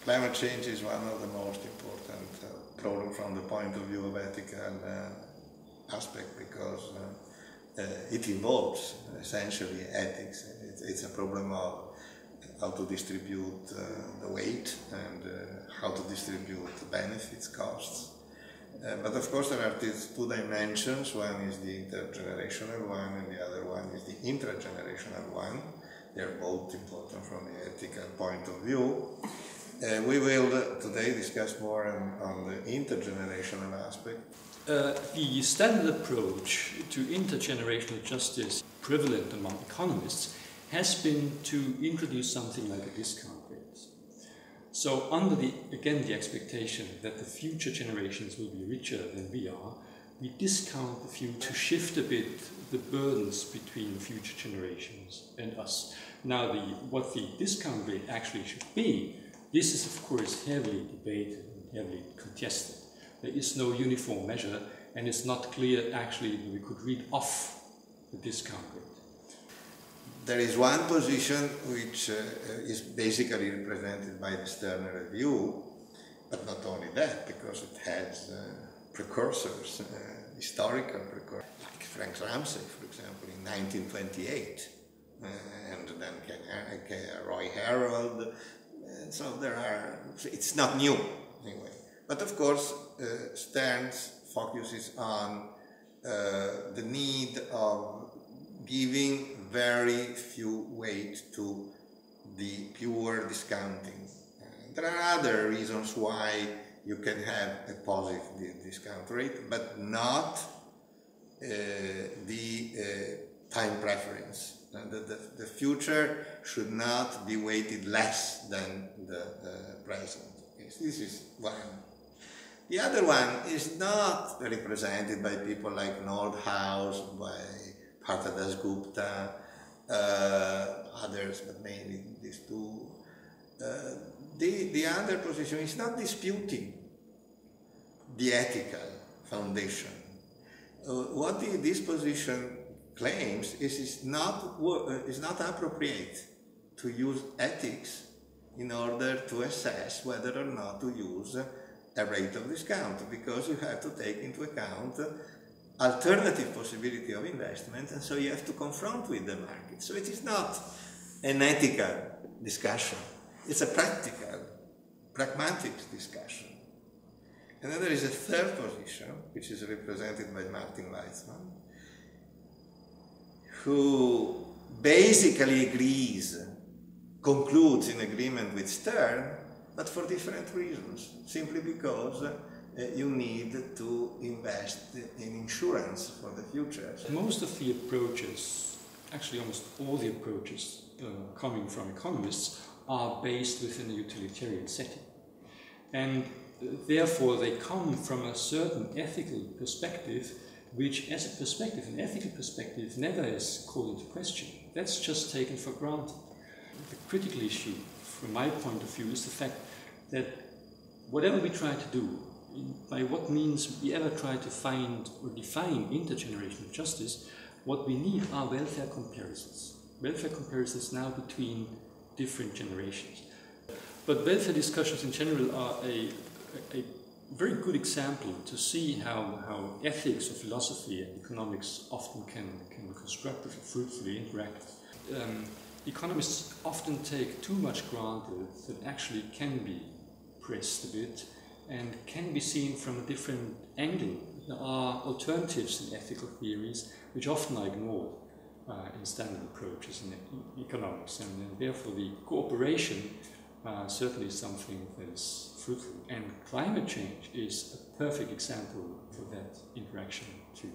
Climate change is one of the most important problems from the point of view of ethical aspect, because it involves essentially ethics. It's a problem of how to distribute the weight and how to distribute benefits, costs. But of course there are these two dimensions. One is the intergenerational one and the other one is the intragenerational one. They are both important from the ethical point of view. We will today discuss more on the intergenerational aspect. The standard approach to intergenerational justice prevalent among economists has been to introduce something like a discount rate. So under the expectation that the future generations will be richer than we are, we discount the future to shift a bit the burdens between future generations and us. Now what the discount rate actually should be, this is of course heavily debated and heavily contested. There is no uniform measure, and it's not clear actually that we could read off the discount rate. There is one position which is basically represented by the Stern review, but not only that, because it has precursors, historical precursors, like Frank Ramsey, for example, in 1928, and then Roy Harold. So it's not new anyway. But of course, Stern's focuses on the need of giving very few weight to the pure discounting. There are other reasons why you can have a positive discount rate, but not the time preference. The future should not be weighted less than the present. This is one. The other one is not represented by people like Nordhaus, by Partha Dasgupta, others, but mainly these two. The other position is not disputing the ethical foundation. What this position claims is it's not appropriate to use ethics in order to assess whether or not to use a rate of discount, because you have to take into account alternative possibility of investment, and so you have to confront with the market. So it is not an ethical discussion, it's a practical, pragmatic discussion. And then there is a third position, which is represented by Martin Weitzman, who basically concludes in agreement with Stern, but for different reasons, simply because you need to invest in insurance for the future. Most of the approaches, actually almost all the approaches coming from economists, are based within a utilitarian setting. And therefore they come from a certain ethical perspective, which as a perspective, an ethical perspective, never is called into question. That's just taken for granted. The critical issue, from my point of view, is the fact that whatever we try to do, by what means we ever try to find or define intergenerational justice, what we need are welfare comparisons. Welfare comparisons now between different generations. But welfare discussions in general are a very good example to see how ethics or philosophy and economics often can constructively, fruitfully interact. Economists often take too much granted that actually can be pressed a bit and can be seen from a different angle. There are alternatives in ethical theories which often are ignored in standard approaches in economics, and therefore the cooperation certainly is something that is fruitful. And climate change is a perfect example for that interaction too.